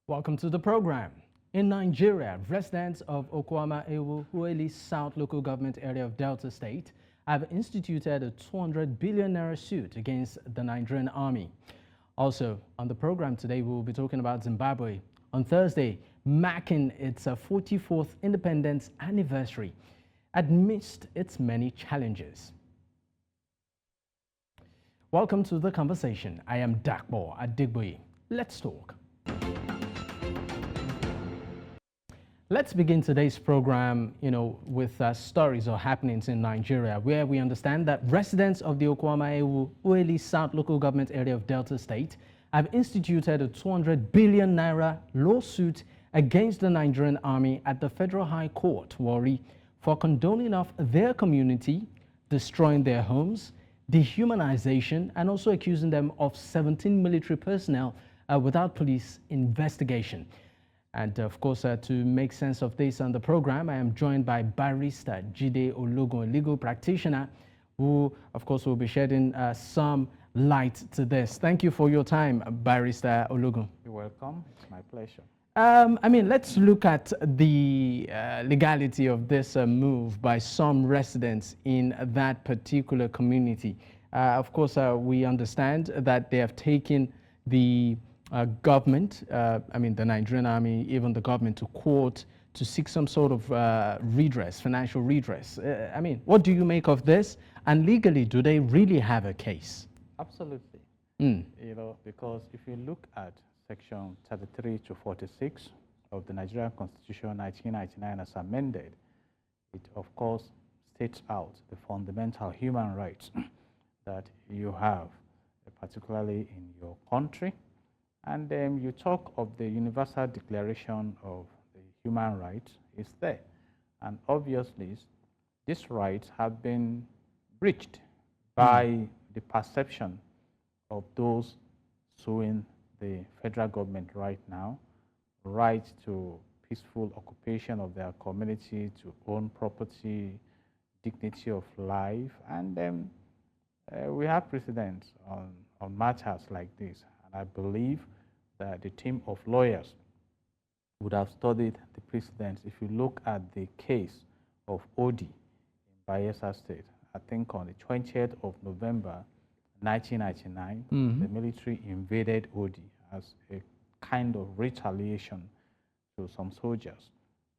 Welcome to the program. In Nigeria, residents of Okuama-Ewu, Ughelli South local government area of Delta State have instituted a 200 billion naira suit against the Nigerian Army. Also, on the program today, we will be talking about Zimbabwe. On Thursday, marking its 44th independence anniversary amidst its many challenges. Welcome to the conversation. I am Dakbo Adigboye. Let's talk. Let's begin today's program, with stories or happenings in Nigeria, where we understand that residents of the Okuama-Ewu, Ughelli South local government area of Delta State have instituted a 200 billion naira lawsuit against the Nigerian Army at the Federal High Court, Warri, for condoning of their community, destroying their homes, dehumanization, and also accusing them of 17 military personnel without police investigation. And of course, to make sense of this on the program, I am joined by barrister Jide Ologun, a legal practitioner, who, of course, will be shedding some light to this. Thank you for your time, Barrister Ologun. You're welcome. It's my pleasure. Let's look at the legality of this move by some residents in that particular community. Of course, we understand that they have taken the government, the Nigerian Army, even the government, to court to seek some sort of redress, financial redress. What do you make of this? And legally, do they really have a case? Absolutely. Because if you look at Section 33 to 46 of the Nigerian Constitution 1999 as amended, it of course states out the fundamental human rights that you have, particularly in your country. And then you talk of the Universal Declaration of the Human Rights is there. And obviously, these rights have been breached by the perception of those suing the federal government right now, right to peaceful occupation of their community, to own property, dignity of life. And then we have precedents on matters like this. And I believe that the team of lawyers would have studied the precedents. If you look at the case of Odi in Bayelsa State, I think on the 20th of November 1999, the military invaded Odi as a kind of retaliation to some soldiers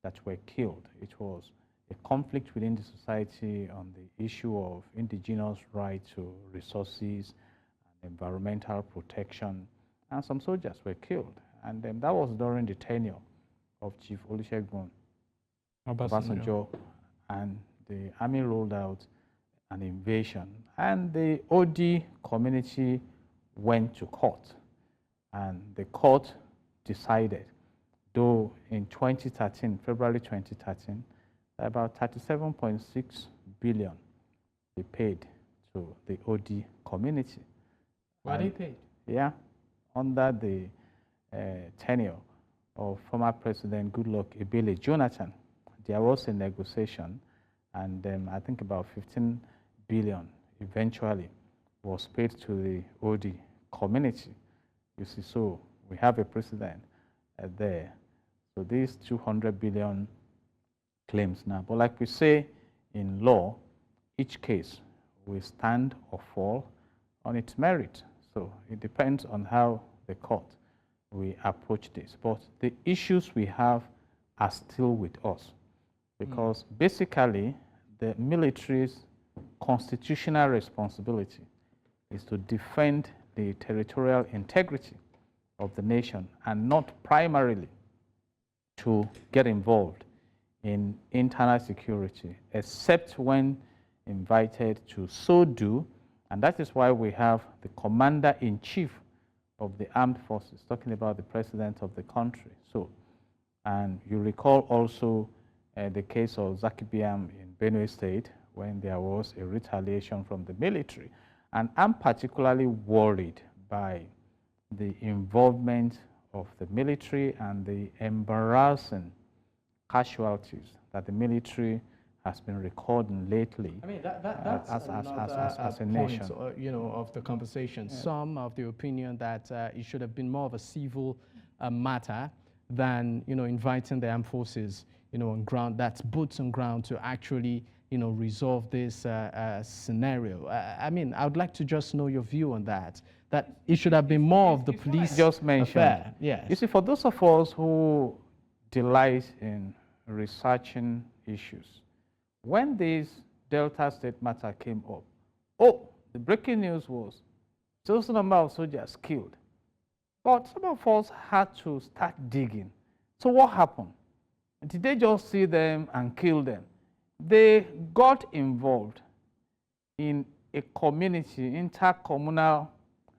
that were killed. It was a conflict within the society on the issue of indigenous right to resources and environmental protection, and some soldiers were killed. And that was during the tenure of Chief Olusegun Obasanjo, and the army rolled out an invasion. And the OD community went to court, and the court decided, though in 2013, February 2013, about 37.6 billion they paid to the OD community. What they paid? Yeah. Under the tenure of former President Goodluck Ebele Jonathan, there was a negotiation, and I think about 15 billion eventually was paid to the OD community. You see, so we have a precedent there. So these 200 billion claims now. But like we say in law, each case will stand or fall on its merit. So it depends on how the court we approach this. But the issues we have are still with us, because basically the military's constitutional responsibility is to defend the territorial integrity of the nation, and not primarily to get involved in internal security, except when invited to so do. And that is why we have the Commander-in-Chief of the Armed Forces talking about the President of the country. So, and you recall also the case of Zakibiam in Benue State, when there was a retaliation from the military. And I'm particularly worried by the involvement of the military and the embarrassing casualties that the military has been recording lately. That's as a nation, of the conversation. Yeah. Some of the opinion that it should have been more of a civil matter than, inviting the armed forces, on ground, that's boots on ground to actually, resolve this scenario. I mean, I would like to just know your view on that, that it should have been more of the police just mentioned. affair. Yes. You see, for those of us who delight in researching issues, when this Delta State matter came up, the breaking news was just a number of soldiers killed. But some of us had to start digging. So what happened? Did they just see them and kill them? They got involved in a community, intercommunal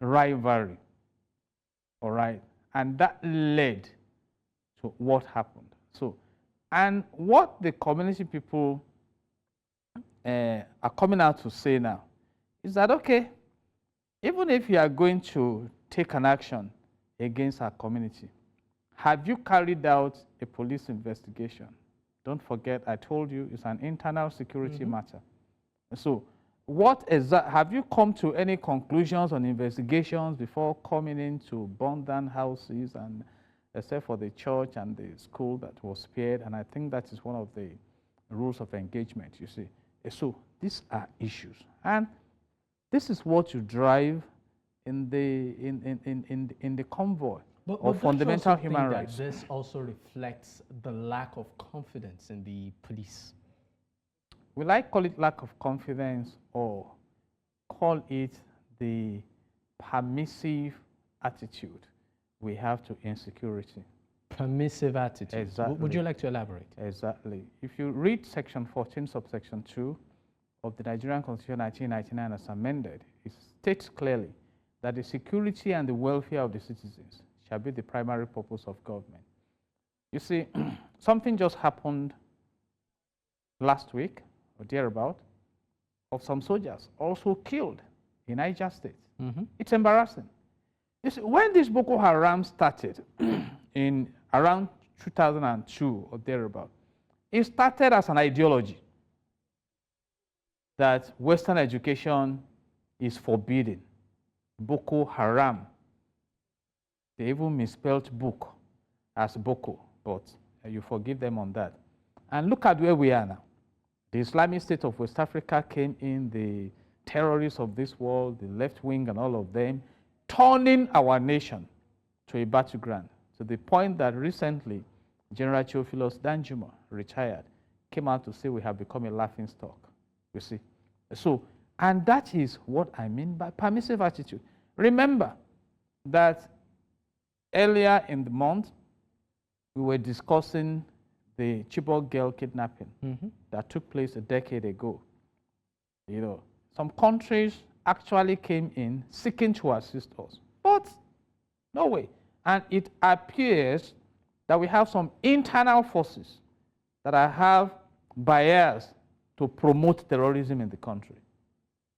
rivalry, all right? And that led to what happened. So, and what the community people are coming out to say now is that, okay, even if you are going to take an action against our community, have you carried out a police investigation? Don't forget, I told you it's an internal security matter. So, have you come to any conclusions on investigations before coming in to burn down houses, and except for the church and the school that was spared? And I think that is one of the rules of engagement, you see. So these are issues, and this is what you drive in the convoy of fundamental human rights. This also reflects the lack of confidence in the police. Will I call it lack of confidence, or call it the permissive attitude we have to insecurity? Permissive attitude. Exactly. Would you like to elaborate? Exactly. If you read section 14, subsection 2 of the Nigerian Constitution 1999 as amended, it states clearly that the security and the welfare of the citizens shall be the primary purpose of government. You see, something just happened last week, or thereabout, of some soldiers also killed in Niger State. It's embarrassing. You see, when this Boko Haram started in around 2002 or thereabout, it started as an ideology that Western education is forbidden. Boko Haram. They even misspelled book as Boko, but you forgive them on that. And look at where we are now. The Islamic State of West Africa came in, the terrorists of this world, the left wing and all of them, turning our nation to a battleground, to the point that recently General Theophilus Danjuma, retired, came out to say we have become a laughingstock, you see. So, and that is what I mean by permissive attitude. Remember that earlier in the month, we were discussing the Chibok girl kidnapping that took place a decade ago. You know, some countries actually came in seeking to assist us, but no way. And it appears that we have some internal forces that have bias to promote terrorism in the country.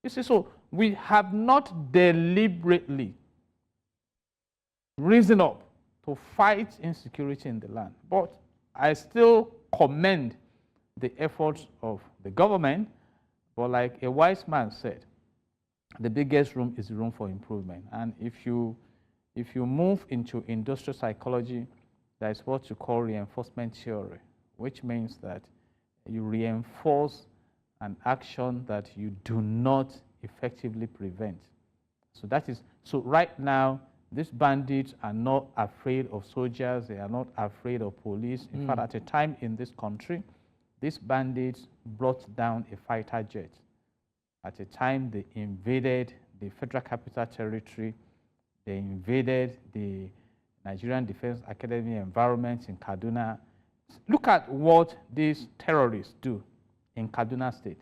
You see, so we have not deliberately risen up to fight insecurity in the land. But I still commend the efforts of the government, but like a wise man said, the biggest room is the room for improvement. And if you move into industrial psychology, that is what you call reinforcement theory, which means that you reinforce an action that you do not effectively prevent. So that is, so right now, these bandits are not afraid of soldiers, they are not afraid of police. In fact, at a time in this country, these bandits brought down a fighter jet. At a time, they invaded the Federal Capital Territory, they invaded the Nigerian Defense Academy environment in Kaduna. Look at what these terrorists do in Kaduna State.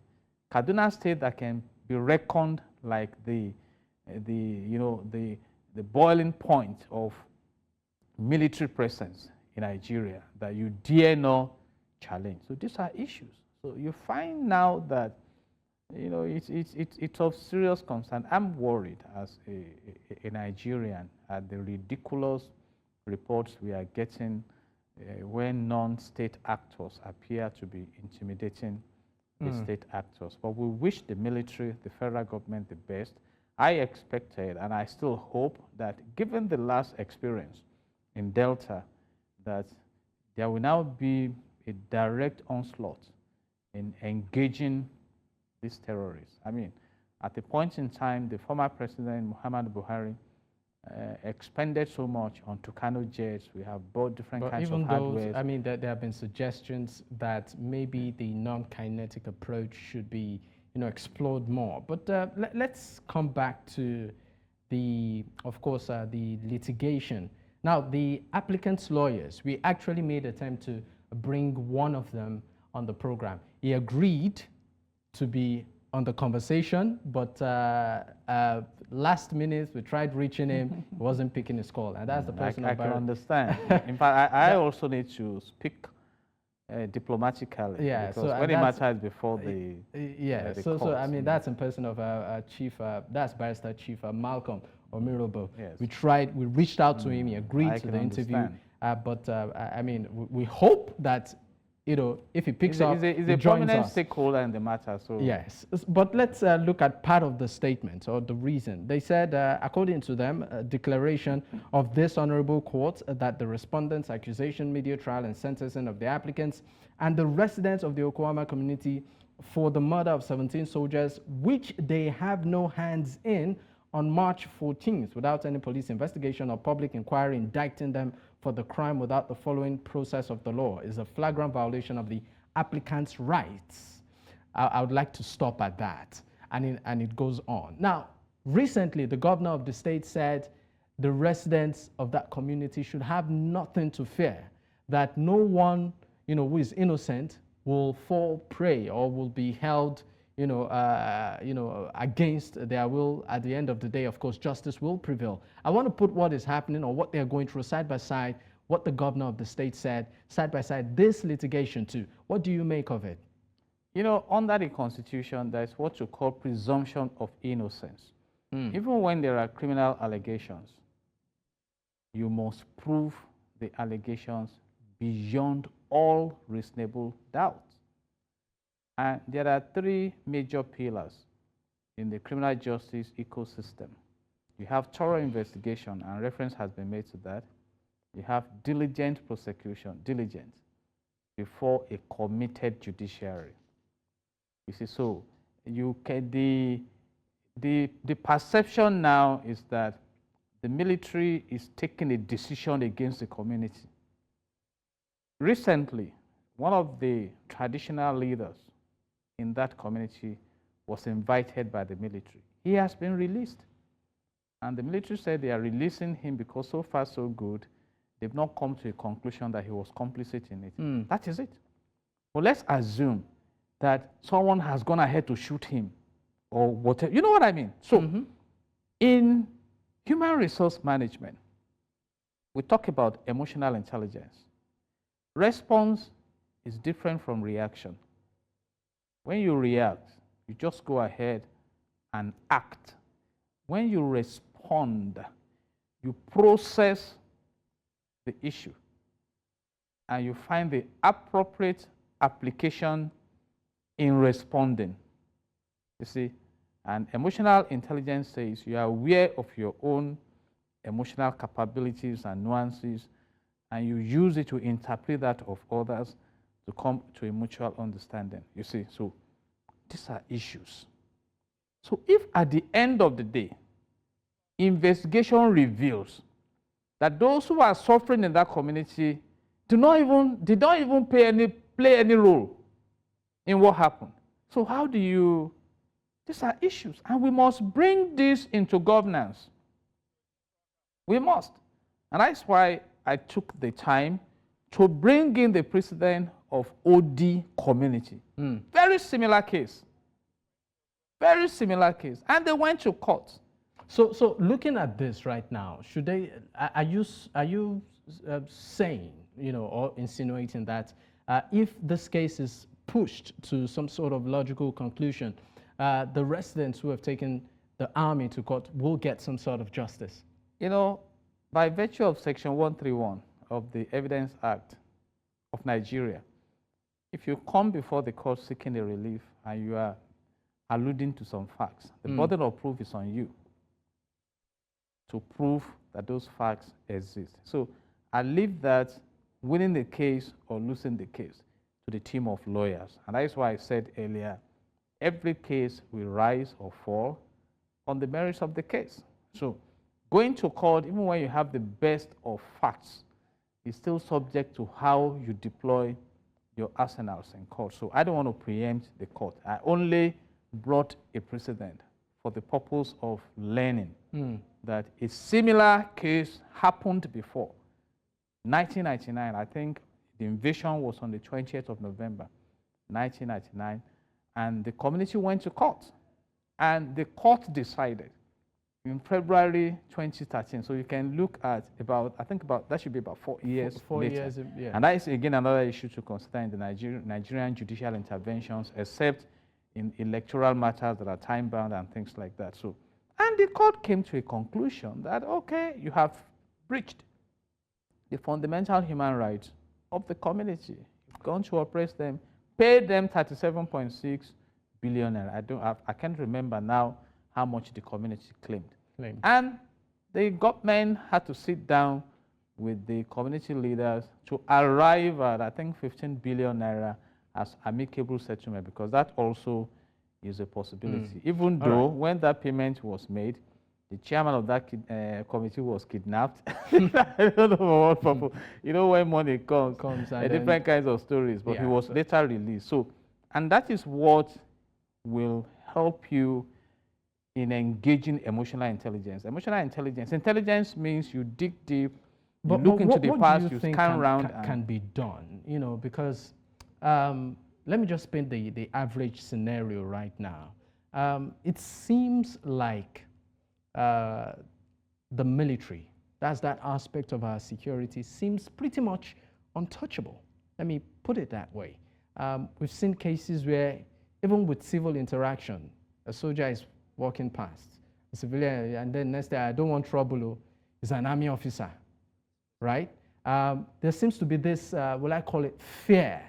Kaduna State that can be reckoned like the boiling point of military presence in Nigeria that you dare not challenge. So these are issues. So you find now that it's of serious concern. I'm worried as a Nigerian at the ridiculous reports we are getting when non-state actors appear to be intimidating the state actors. But we wish the military, the federal government the best. I expected, and I still hope, that given the last experience in Delta, that there will now be a direct onslaught in engaging these terrorists. I mean, at a point in time, the former president, Muhammadu Buhari, expended so much on Tucano jets. We have bought different kinds of hardware. I mean, there have been suggestions that maybe the non-kinetic approach should be, explored more. But let's come back to of course, the litigation. Now, the applicant's lawyers, we actually made an attempt to bring one of them on the program. He agreed to be on the conversation, but last minute we tried reaching him, he wasn't picking his call, and that's the person. I can understand. In fact, I also need to speak diplomatically. Yeah. Because so when it matters before the the so I mean that's in person of Chief. That's Barrister Chief Malcolm Omirhobo. Yes. We reached out to him. He agreed to the interview. But I mean, we hope that if he picks up, he's a prominent stakeholder in the matter. So yes, but let's look at part of the statement or the reason. They said, according to them, a declaration of this honorable court that the respondents' accusation, media trial, and sentencing of the applicants and the residents of the Okuama community for the murder of 17 soldiers, which they have no hands in, on March 14th, without any police investigation or public inquiry indicting them for the crime without the following process of the law, is a flagrant violation of the applicant's rights. I would like to stop at that, and it goes on. Now, recently, the governor of the state said the residents of that community should have nothing to fear, that no one, who is innocent will fall prey or will be held against their will. At the end of the day, of course, justice will prevail. I want to put what is happening or what they're going through side by side, what the governor of the state said, side by side, this litigation too. What do you make of it? Under the Constitution, there's what you call presumption of innocence. Even when there are criminal allegations, you must prove the allegations beyond all reasonable doubt. And there are three major pillars in the criminal justice ecosystem. You have thorough investigation, and reference has been made to that. You have diligent prosecution, diligent, before a committed judiciary. You see, so you can, the perception now is that the military is taking a decision against the community. Recently, one of the traditional leaders in that community was invited by the military. He has been released. And the military said they are releasing him because so far so good, they've not come to a conclusion that he was complicit in it. That is it. Well, let's assume that someone has gone ahead to shoot him or whatever. You know what I mean? So in human resource management, we talk about emotional intelligence. Response is different from reaction. When you react, you just go ahead and act. When you respond, you process the issue and you find the appropriate application in responding. You see, and emotional intelligence says you are aware of your own emotional capabilities and nuances, and you use it to interpret that of others to come to a mutual understanding. You see, so these are issues. So if at the end of the day, investigation reveals that those who are suffering in that community did not even play any role in what happened. So how do you, these are issues, and we must bring this into governance. We must. And that's why I took the time to bring in the president of OD community. Very similar case. Very similar case. And they went to court. So looking at this right now, should they, are you saying, or insinuating that if this case is pushed to some sort of logical conclusion, the residents who have taken the army to court will get some sort of justice? By virtue of Section 131 of the Evidence Act of Nigeria, if you come before the court seeking a relief and you are alluding to some facts, the burden of proof is on you to prove that those facts exist. So I leave that winning the case or losing the case to the team of lawyers. And that is why I said earlier, every case will rise or fall on the merits of the case. So going to court, even when you have the best of facts, is still subject to how you deploy your arsenals in court. So I don't want to preempt the court. I only brought a precedent for the purpose of learning that a similar case happened before. 1999, I think the invasion was on the 20th of November, 1999, and the community went to court. And the court decided in February 2013. So you can look at that should be about 4 years later. Years, yeah. And that is again another issue to consider in the Nigerian judicial interventions, except in electoral matters that are time-bound and things like that. So, and the court came to a conclusion that, okay, you have breached the fundamental human rights of the community. You've gone to oppress them, paid them 37.6 billion. I can't remember now how much the community claimed. And the government had to sit down with the community leaders to arrive at, I think, 15 billion naira as amicable settlement, because that also is a possibility. Even though when that payment was made, the chairman of that committee was kidnapped. I don't know for what purpose. You know, when money comes different kinds of stories, but he was later released. So, and that is what will help you in engaging emotional intelligence. Emotional intelligence means you dig deep, you look into the past, you scan around. Can be done, you know, because let me just paint the average scenario right now. It seems like the military, that's that aspect of our security, seems pretty much untouchable. Let me put it that way. We've seen cases where even with civil interaction, a soldier is walking past, a civilian, and then next day, I don't want trouble, is an army officer, right? There seems to be this, will I call it, fear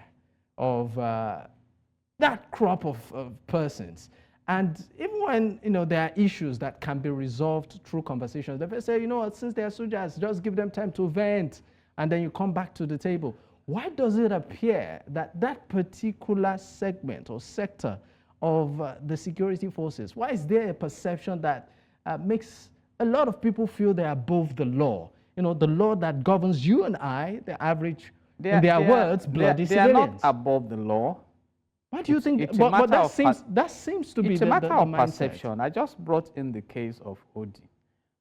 of that crop of persons. And even when, you know, there are issues that can be resolved through conversations, they say, you know what, since they are soldiers, just give them time to vent, and then you come back to the table. Why does it appear that that particular segment or sector of the security forces, why is there a perception that makes a lot of people feel they're above the law? You know, the law that governs you and I, the average, in their words, bloody civilians. They are not above the law. Why do you think? But that seems to be the matter of mindset. Perception. I just brought in the case of Odi.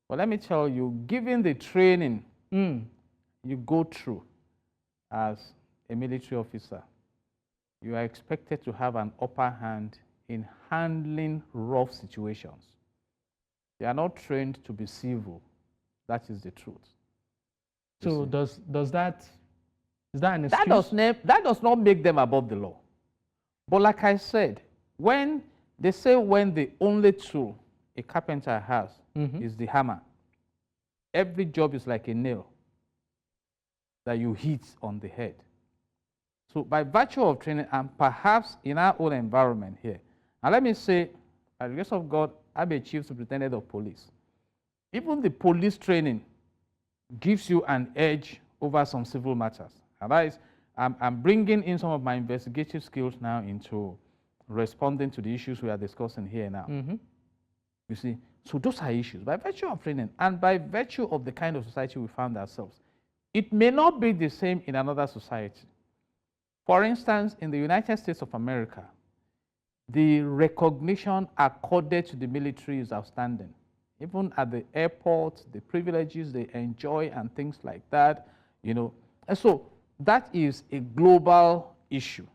But let me tell you, given the training you go through as a military officer, you are expected to have an upper hand in handling rough situations. They are not trained to be civil. That is the truth. So is that an excuse? That does not make them above the law. But like I said, when the only tool a carpenter has is the hammer, every job is like a nail that you hit on the head. So by virtue of training, and perhaps in our own environment here, and let me say, by the grace of God, I'm a chief superintendent of police. Even the police training gives you an edge over some civil matters. And that is, I'm bringing in some of my investigative skills now into responding to the issues we are discussing here now. You see, so those are issues. By virtue of training and by virtue of the kind of society we found ourselves, it may not be the same in another society. For instance, in the United States of America, the recognition accorded to the military is outstanding. Even at the airport, the privileges they enjoy and things like that, you know. And so that is a global issue.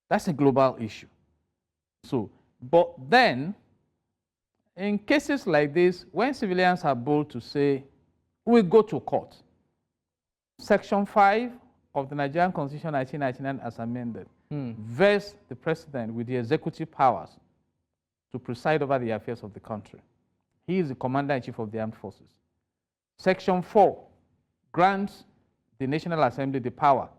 That's a global issue. So, but then, in cases like this, when civilians are bold to say, we go to court, Section 5 of the Nigerian Constitution 1999 as amended, vests the president with the executive powers to preside over the affairs of the country. He is the commander-in-chief of the armed forces. Section 4 grants the National Assembly the power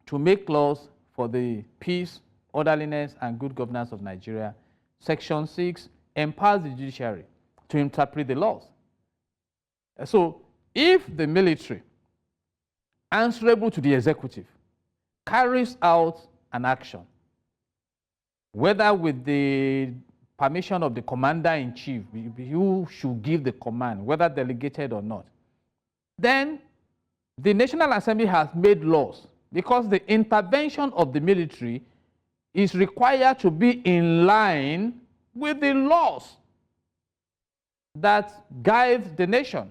to make laws for the peace, orderliness, and good governance of Nigeria. Section 6 empowers the judiciary to interpret the laws. So if the military, answerable to the executive, carries out an action, whether with the permission of the commander-in-chief, you should give the command, whether delegated or not, then the National Assembly has made laws, because the intervention of the military is required to be in line with the laws that guide the nation.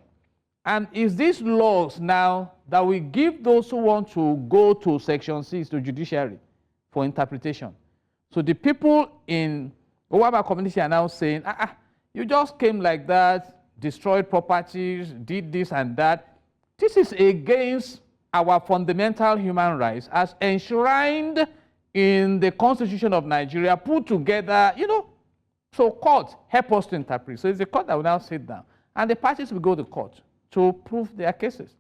And it's these laws now that will give those who want to go to Section 6, to judiciary, for interpretation. So the people in Owaba community are now saying, you just came like that, destroyed properties, did this and that. This is against our fundamental human rights as enshrined in the Constitution of Nigeria, put together, so court help us to interpret. So it's the court that will now sit down, and the parties will go to court to prove their cases.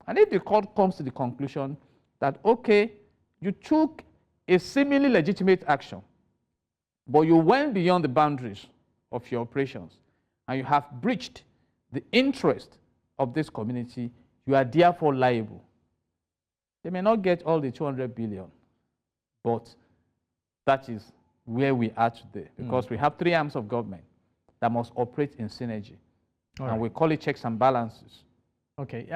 And if the court comes to the conclusion that, okay, you took a seemingly legitimate action, but you went beyond the boundaries of your operations, and you have breached the interest of this community, you are therefore liable. They may not get all the 200 billion, but that is where we are today, because we have three arms of government that must operate in synergy. And we call it checks and balances. Okay,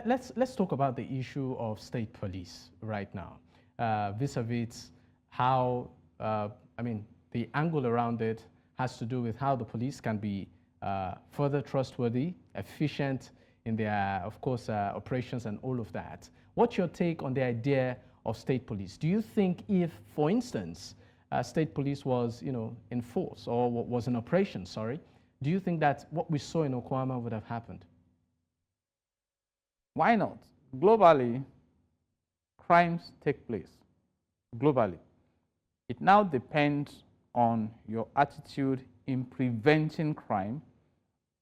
let's talk about the issue of state police right now. Vis-a-vis how, the angle around it has to do with how the police can be further trustworthy, efficient in their, of course, operations and all of that. What's your take on the idea of state police? Do you think if, for instance, state police was, in force or was in operation, sorry, do you think that what we saw in Okuama would have happened? Why not? Globally, crimes take place. Globally. It now depends on your attitude in preventing crime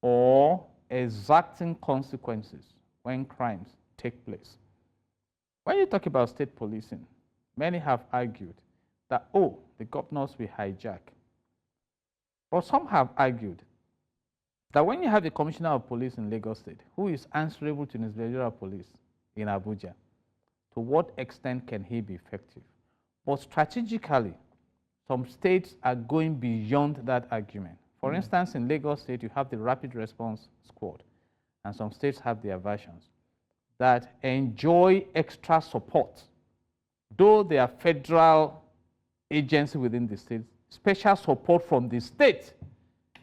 or exacting consequences when crimes take place. When you talk about state policing, many have argued that, the governors will hijack. But some have argued that when you have the commissioner of police in Lagos State, who is answerable to the Nigerian police in Abuja, to what extent can he be effective? But strategically, some states are going beyond that argument. For instance, in Lagos State, you have the Rapid Response Squad, and some states have their versions that enjoy extra support, though they are federal agency within the state, special support from the state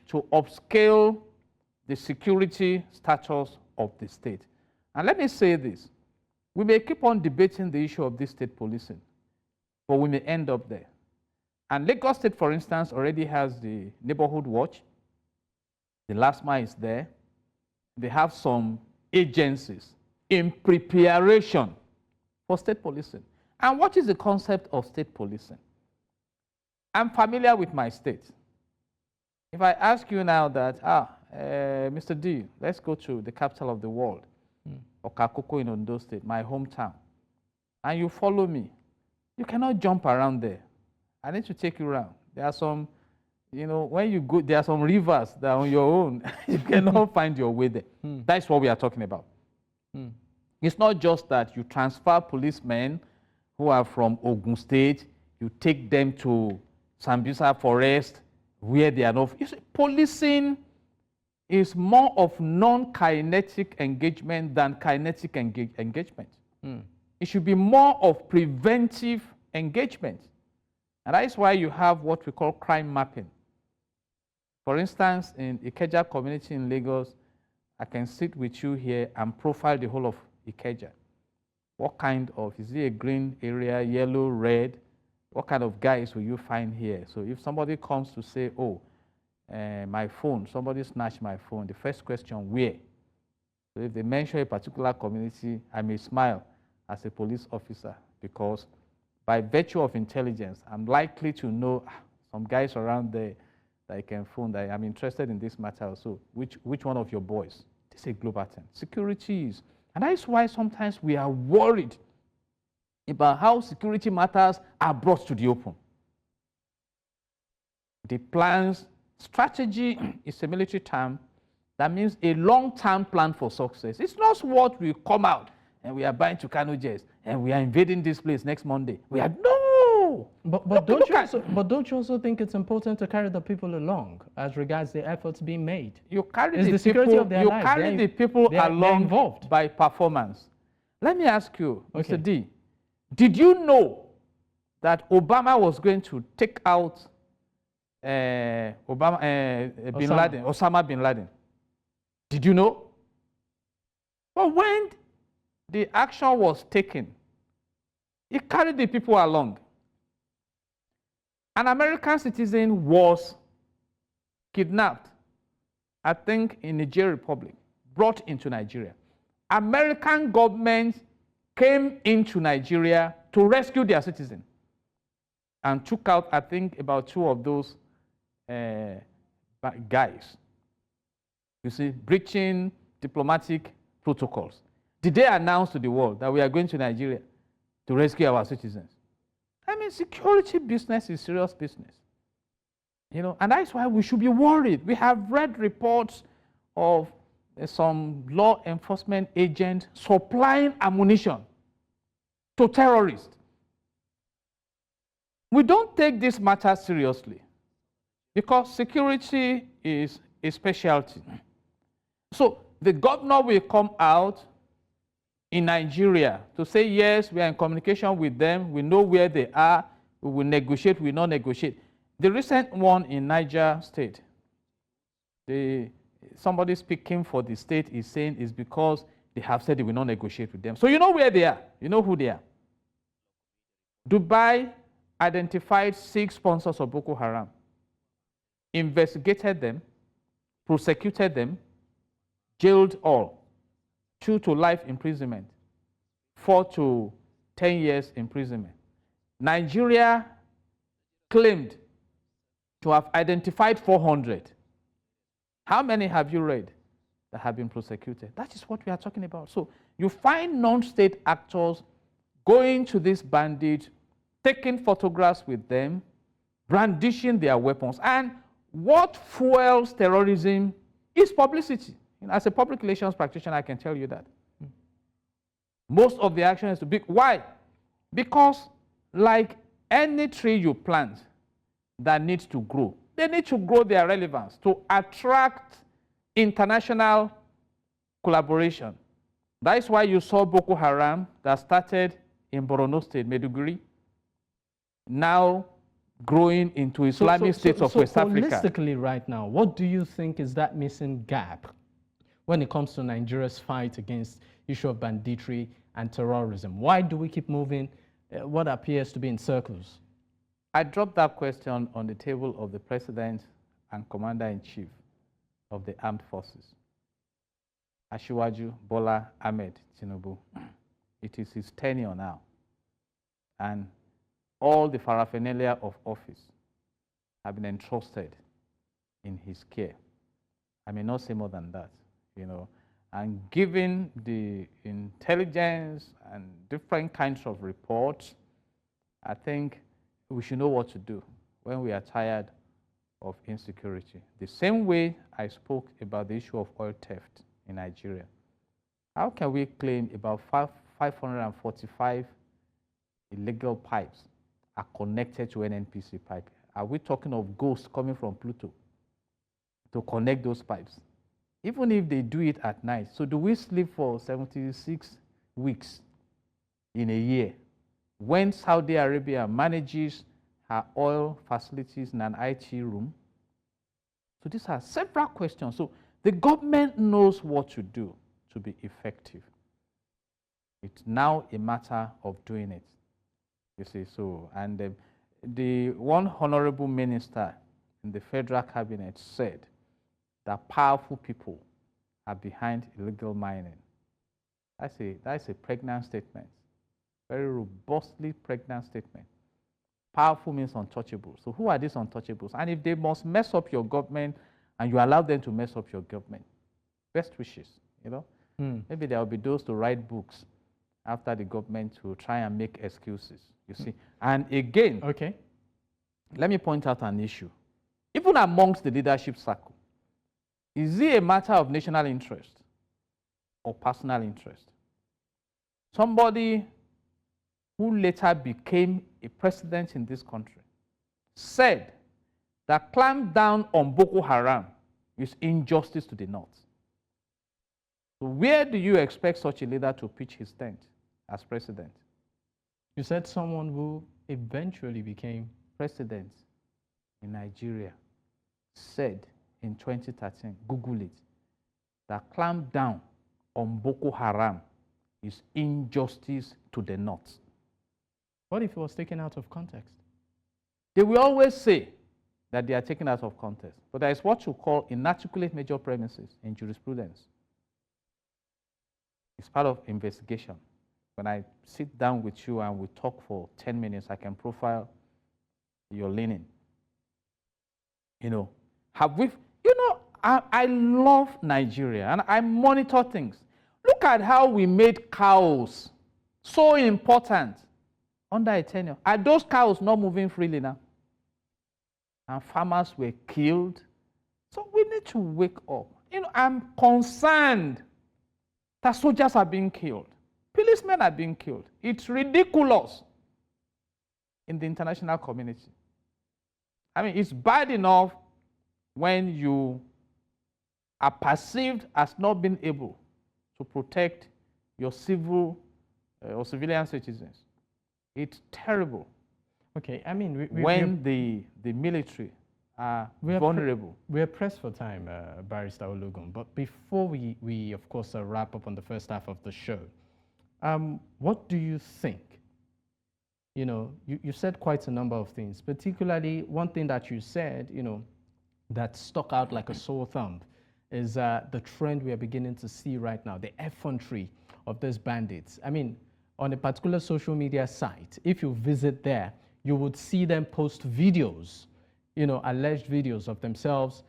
to upscale the security status of the state. And let me say this, we may keep on debating the issue of this state policing, but we may end up there. And Lagos State, for instance, already has the neighborhood watch. The last mile is there. They have some agencies in preparation for state policing. And what is the concept of state policing? I'm familiar with my state. If I ask you now that, Mr. D, let's go to the capital of the world, Okakoko in Ondo State, my hometown, and you follow me, you cannot jump around there. I need to take you around. There are some, when you go, there are some rivers that are on your own. You cannot find your way there. That's what we are talking about. It's not just that you transfer policemen who are from Ogun State, you take them to Sambisa Forest, where they are not. Policing is more of non-kinetic engagement than kinetic engagement. It should be more of preventive engagement. And that is why you have what we call crime mapping. For instance, in Ikeja community in Lagos, I can sit with you here and profile the whole of Ikeja. What kind of, is it a green area, yellow, red? What kind of guys will you find here? So if somebody comes to say, my phone, somebody snatched my phone, the first question, where? So if they mention a particular community, I may smile as a police officer, because by virtue of intelligence, I'm likely to know some guys around there that I can phone that I'm interested in this matter. So which one of your boys? They say global 10. Security is. And that is why sometimes we are worried about how security matters are brought to the open. The plans, strategy is a military term That means a long-term plan for success. It's not what we come out and we are buying Tucano jets and we are invading this place next Monday. We are, no! But don't you also think it's important to carry the people along as regards the efforts being made? You carry it's the security people, of their you lives. carry the people along involved by performance. Let me ask you, okay. Mr. D, did you know that Obama was going to take out Osama bin Laden? Did you know? But when the action was taken, he carried the people along. An American citizen was kidnapped, I think in Niger Republic, brought into Nigeria. American government came into Nigeria to rescue their citizen and took out, I think, about 2 of those guys. You see, breaching diplomatic protocols. Did they announce to the world that we are going to Nigeria to rescue our citizens? I mean, security business is serious business. You know, and that's why we should be worried. We have read reports of some law enforcement agents supplying ammunition to terrorists. We don't take this matter seriously because security is a specialty. So the governor will come out in Nigeria to say, yes, we are in communication with them, we know where they are, we will negotiate, we will not negotiate. The recent one in Niger State, somebody speaking for the state is saying it's because they have said they will not negotiate with them. So you know where they are, you know who they are. Dubai identified 6 sponsors of Boko Haram, investigated them, prosecuted them, jailed all, 2 to life imprisonment, 4 to 10 years imprisonment. Nigeria claimed to have identified 400. How many have you read that have been prosecuted? That is what we are talking about. So you find non-state actors going to these bandits, taking photographs with them, brandishing their weapons. And what fuels terrorism is publicity. As a public relations practitioner, I can tell you that. Most of the action is to be. Why? Because like any tree you plant that needs to grow, they need to grow their relevance to attract international collaboration. That is why you saw Boko Haram that started in Borno State, Maiduguri, now growing into Islamic states of West Africa. Holistically right now, what do you think is that missing gap when it comes to Nigeria's fight against issue of banditry and terrorism? Why do we keep moving what appears to be in circles? I dropped that question on the table of the President and Commander-in-Chief of the Armed Forces, Asiwaju Bola Ahmed Tinubu. It is his tenure now. And all the paraphernalia of office have been entrusted in his care. I may not say more than that, you know. And given the intelligence and different kinds of reports, I think we should know what to do when we are tired of insecurity. The same way I spoke about the issue of oil theft in Nigeria. How can we claim about 545 illegal pipes are connected to NNPC pipe? Are we talking of ghosts coming from Pluto to connect those pipes? Even if they do it at night. So do we sleep for 76 weeks in a year when Saudi Arabia manages her oil facilities in an IT room? So these are several questions. So the government knows what to do to be effective. It's now a matter of doing it. You see, so, and the one honorable minister in the federal cabinet said that powerful people are behind illegal mining. That's a pregnant statement, very robustly pregnant statement. Powerful means untouchable. So who are these untouchables? And if they must mess up your government and you allow them to mess up your government, best wishes, you know? Maybe there will be those to write books after the government to try and make excuses, you see. And again, okay, let me point out an issue. Even amongst the leadership circle, Is it a matter of national interest or personal interest? Somebody who later became a president in this country said that clamp down on Boko Haram is injustice to the North. So where do you expect such a leader to pitch his tent as president? You said someone who eventually became president in Nigeria said in 2013, Google it, that clamp down on Boko Haram is injustice to the North. What if it was taken out of context? They will always say that they are taken out of context, but there is what you call inarticulate major premises in jurisprudence. It's part of investigation. When I sit down with you and we talk for 10 minutes, I can profile your leaning. You know, I love Nigeria and I monitor things. Look at how we made cows so important under a tenure. Are those cows not moving freely now? And farmers were killed. So we need to wake up. You know, I'm concerned that soldiers are being killed. Policemen are being killed. It's ridiculous in the international community. I mean, it's bad enough when you are perceived as not being able to protect your civil or civilian citizens. It's terrible. Okay, I mean, when the military are vulnerable. We're pressed for time, Barrister Ologun, but before we of course, wrap up on the first half of the show, what do you think? You know, you said quite a number of things, particularly one thing that you said, you know, that stuck out like a sore thumb is the trend we are beginning to see right now, the effrontery of these bandits. I mean, on a particular social media site, if you visit there, you would see them post videos, you know, alleged videos of themselves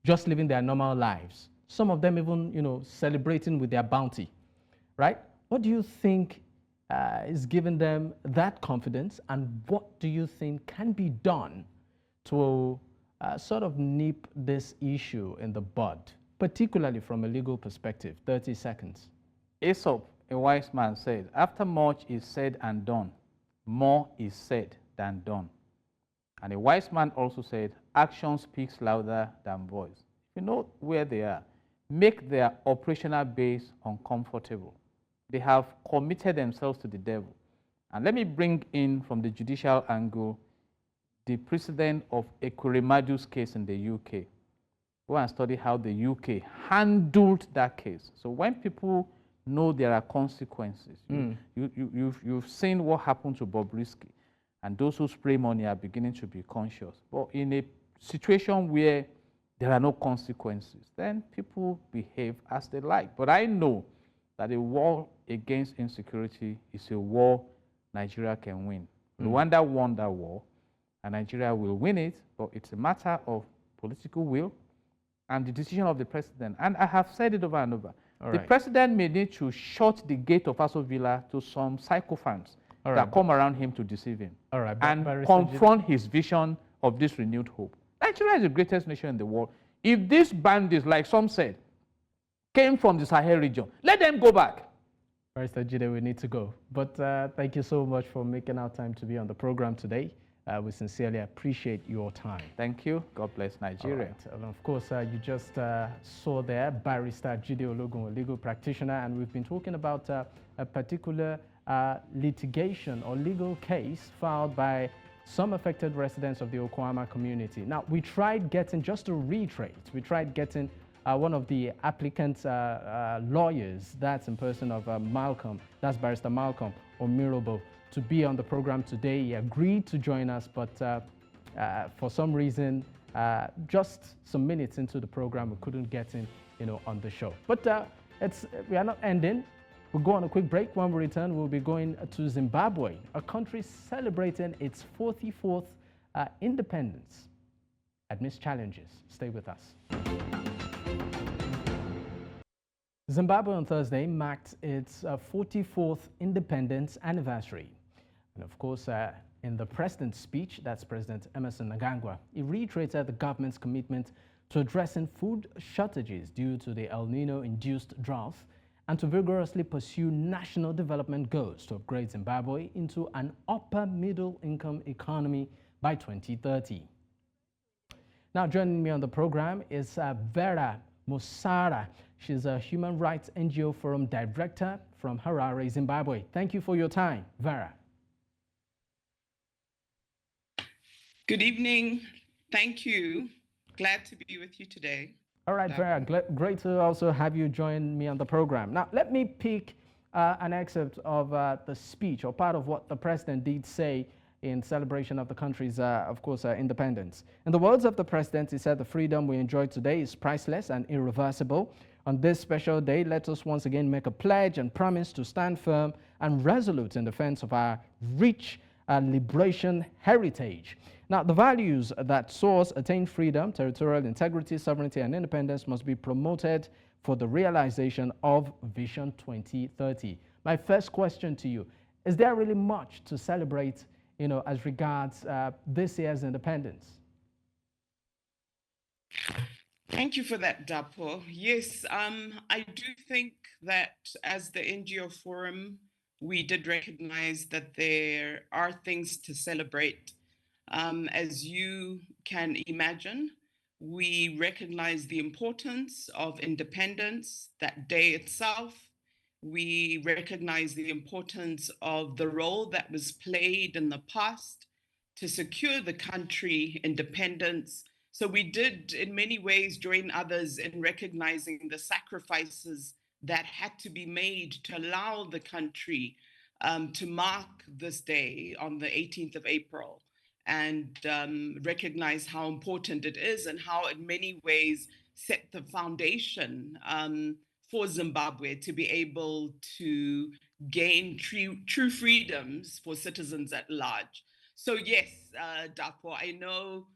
just living their normal lives. Some of them even, you know, celebrating with their bounty, right? What do you think is giving them that confidence, and what do you think can be done to sort of nip this issue in the bud, particularly from a legal perspective? 30 seconds. Aesop, a wise man, said, after much is said and done, more is said than done. And a wise man also said, action speaks louder than voice. If you know where they are, make their operational base uncomfortable. They have committed themselves to the devil. And let me bring in from the judicial angle the precedent of Ekweremadu's case in the UK. Go and study how the UK handled that case. So when people know there are consequences, you've seen what happened to Bobrisky, and those who spray money are beginning to be conscious. But in a situation where there are no consequences, then people behave as they like. But I know that a war against insecurity is a war Nigeria can win. Rwanda won that war, and Nigeria will win it, but it's a matter of political will and the decision of the president. And I have said it over and over. The president may need to shut the gate of Aso Villa to some sycophants that come around him to deceive him, and confront his vision of this renewed hope. Nigeria is the greatest nation in the world. If these bandits, like some said, came from the Sahel region, let them go back. Barrister Jide, we need to go. But thank you so much for making our time to be on the program today. We sincerely appreciate your time. Thank you. God bless Nigeria. And of course, you just saw there Barrister Jide Ologun, a legal practitioner, and we've been talking about a particular litigation or legal case filed by some affected residents of the Okuama community. Now, we tried getting, just to reiterate, we tried getting one of the applicant's lawyers, that's in person of Malcolm, that's Barrister Malcolm Omirhobo, to be on the program today. He agreed to join us, but for some reason, just some minutes into the program, we couldn't get him, on the show. But we are not ending. We'll go on a quick break. When we return, we'll be going to Zimbabwe, a country celebrating its 44th independence amidst challenges. Stay with us. Zimbabwe on Thursday marked its 44th independence anniversary. And of course, in the president's speech, that's President Emmerson Mnangagwa, he reiterated the government's commitment to addressing food shortages due to the El Nino-induced drought, and to vigorously pursue national development goals to upgrade Zimbabwe into an upper-middle income economy by 2030. Now, joining me on the program is Vera Musara. She's a Human Rights NGO Forum Director from Harare, Zimbabwe. Thank you for your time, Vera. Good evening. Thank you. Glad to be with you today. All right, Vera, great to also have you join me on the program. Now, let me pick an excerpt of the speech, or part of what the president did say in celebration of the country's, of course, independence. In the words of the president, he said, "The freedom we enjoy today is priceless and irreversible. On this special day, let us once again make a pledge and promise to stand firm and resolute in defense of our rich liberation heritage." Now, the values that saw us attain freedom, territorial integrity, sovereignty, and independence must be promoted for the realization of Vision 2030. My first question to you, is there really much to celebrate, as regards this year's independence? Thank you for that, Dapo. Yes, I do think that as the NGO Forum, we did recognize that there are things to celebrate. As you can imagine, we recognize the importance of independence, that day itself. We recognize the importance of the role that was played in the past to secure the country independence. So we did, in many ways, join others in recognizing the sacrifices that had to be made to allow the country to mark this day on the 18th of April. And recognize how important it is and how in many ways set the foundation for Zimbabwe to be able to gain true freedoms for citizens at large. So yes, Dapo, I know,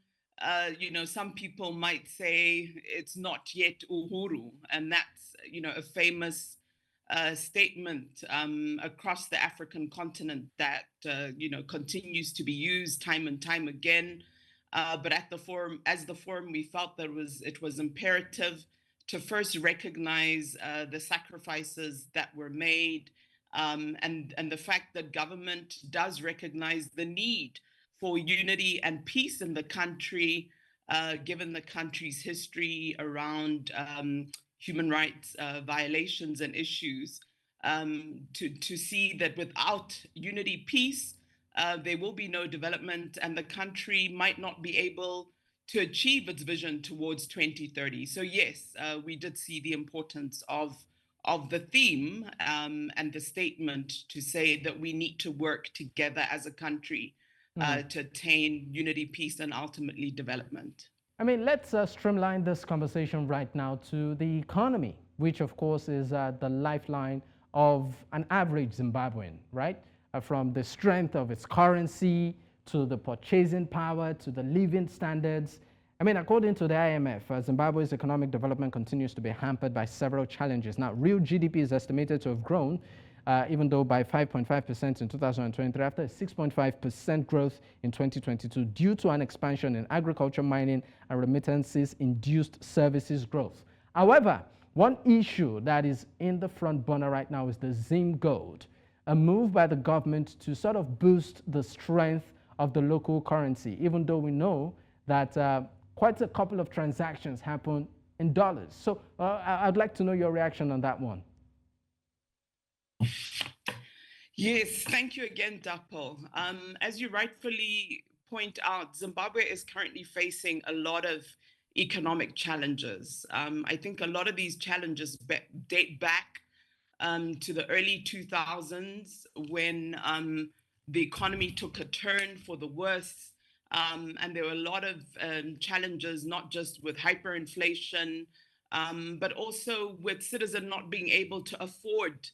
some people might say it's not yet Uhuru, and that's, a famous statement across the African continent that continues to be used time and time again. But at the forum, we felt that it was imperative to first recognize the sacrifices that were made, and the fact that government does recognize the need for unity and peace in the country, given the country's history around human rights violations and issues, to see that without unity, peace, there will be no development, and the country might not be able to achieve its vision towards 2030. So yes, we did see the importance of the theme and the statement to say that we need to work together as a country to attain unity, peace, and ultimately development. I mean, let's streamline this conversation right now to the economy, which of course is the lifeline of an average Zimbabwean, right? From the strength of its currency to the purchasing power to the living standards. I mean, according to the IMF, Zimbabwe's economic development continues to be hampered by several challenges. Now, real GDP is estimated to have grown, even though by 5.5% in 2023, after a 6.5% growth in 2022, due to an expansion in agriculture, mining, and remittances induced services growth. However, one issue that is in the front burner right now is the Zim Gold, a move by the government to sort of boost the strength of the local currency, even though we know that quite a couple of transactions happen in dollars. So I'd like to know your reaction on that one. Yes, thank you again, Dapo. As you rightfully point out, Zimbabwe is currently facing a lot of economic challenges. I think a lot of these challenges date back to the early 2000s when the economy took a turn for the worse. And there were a lot of challenges, not just with hyperinflation, but also with citizens not being able to afford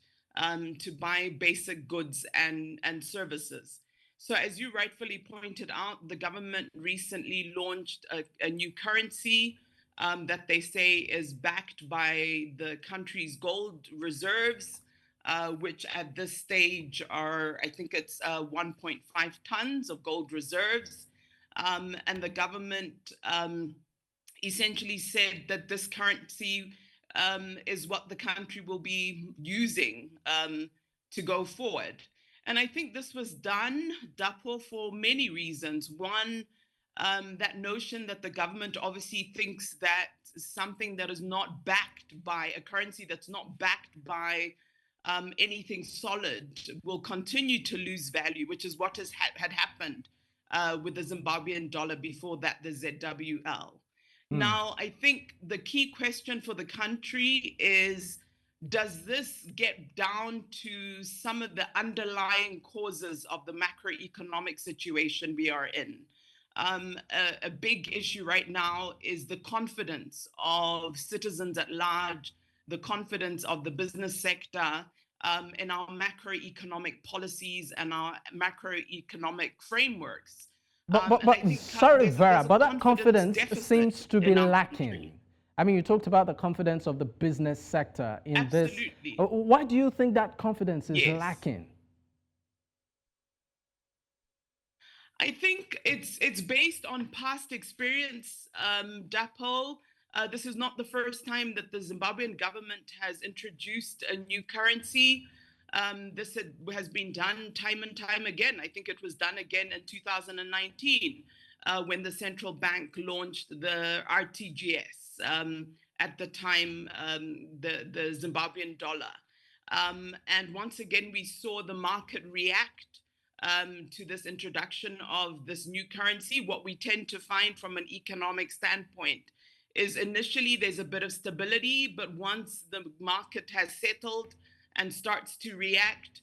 to buy basic goods and services. So as you rightfully pointed out, the government recently launched a new currency that they say is backed by the country's gold reserves, which at this stage are, I think it's 1.5 tons of gold reserves. And the government essentially said that this currency is what the country will be using to go forward. And I think this was done, Dapo, for many reasons. One, that notion that the government obviously thinks that something that is not backed by a currency that's not backed by anything solid will continue to lose value, which is what had happened with the Zimbabwean dollar, before that, the ZWL. Now, I think the key question for the country is, does this get down to some of the underlying causes of the macroeconomic situation we are in? A big issue right now is the confidence of citizens at large, the confidence of the business sector in our macroeconomic policies and our macroeconomic frameworks. But sorry, Vera, but that confidence seems to be lacking. I mean, you talked about the confidence of the business sector in this. Why do you think that confidence is lacking? I think it's based on past experience, Dapo. This is not the first time that the Zimbabwean government has introduced a new currency. This has been done time and time again. I think it was done again in 2019 when the central bank launched the RTGS, at the time, the Zimbabwean dollar. And once again, we saw the market react to this introduction of this new currency. What we tend to find from an economic standpoint is initially there's a bit of stability, but once the market has settled and starts to react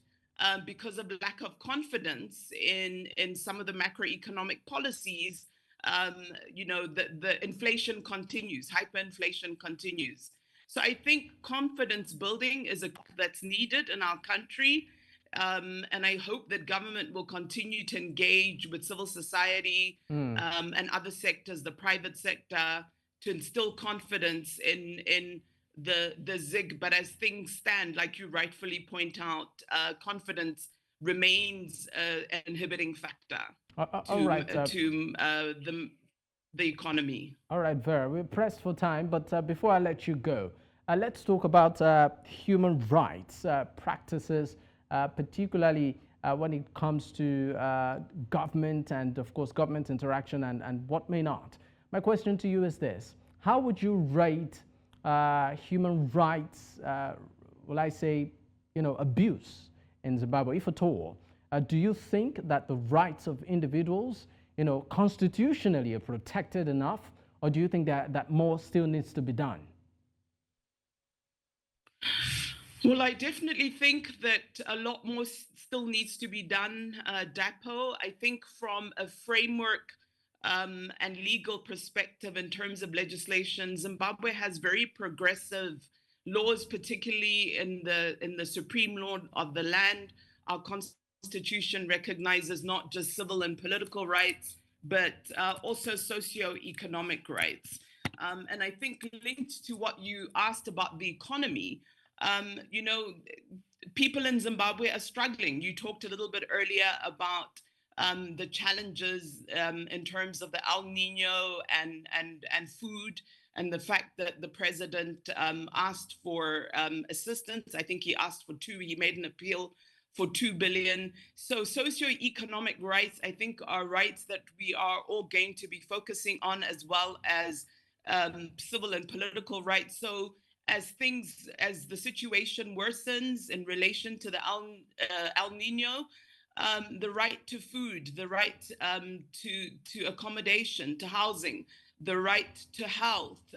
because of lack of confidence in some of the macroeconomic policies, the inflation continues, hyperinflation continues. So I think confidence building that's needed in our country. And I hope that government will continue to engage with civil society and other sectors, the private sector, to instill confidence in the ZIG. But as things stand, like you rightfully point out, confidence remains an inhibiting factor to the economy. All right, Vera, we're pressed for time, but before I let you go, let's talk about human rights practices, particularly when it comes to government and, of course, government interaction and what may not. My question to you is this: how would you rate human rights, will I say, abuse in Zimbabwe, if at all? Do you think that the rights of individuals, constitutionally are protected enough, or do you think that more still needs to be done? Well, I definitely think that a lot more still needs to be done, Dapo. I think from a framework and legal perspective in terms of legislation, Zimbabwe has very progressive laws, particularly in the supreme law of the land. Our constitution recognizes not just civil and political rights, but also socio-economic rights. And I think linked to what you asked about the economy, people in Zimbabwe are struggling. You talked a little bit earlier about the challenges in terms of the El Nino and food, and the fact that the president asked for assistance. I think he asked for he made an appeal for 2 billion. So socioeconomic rights, I think, are rights that we are all going to be focusing on, as well as civil and political rights. So as the situation worsens in relation to the El Nino, the right to food, the right to accommodation, to housing, the right to health,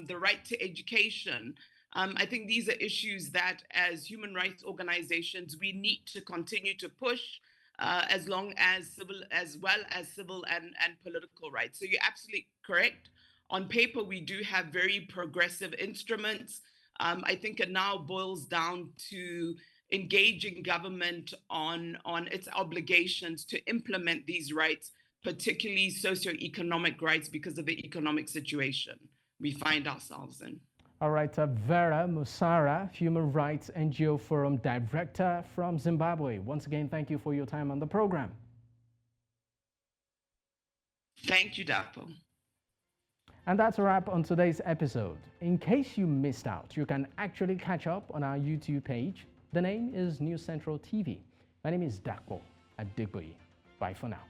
the right to education. I think these are issues that, as human rights organizations, we need to continue to push, as well as civil and political rights. So you're absolutely correct. On paper, we do have very progressive instruments. I think it now boils down to engaging government on its obligations to implement these rights, particularly socioeconomic rights, because of the economic situation we find ourselves in. All right, Vera Musara, Human Rights NGO Forum Director from Zimbabwe. Once again, thank you for your time on the program. Thank you, Dapo. And that's a wrap on today's episode. In case you missed out, you can actually catch up on our YouTube page. The name is News Central TV. My name is Dakpo Adegboye. Bye for now.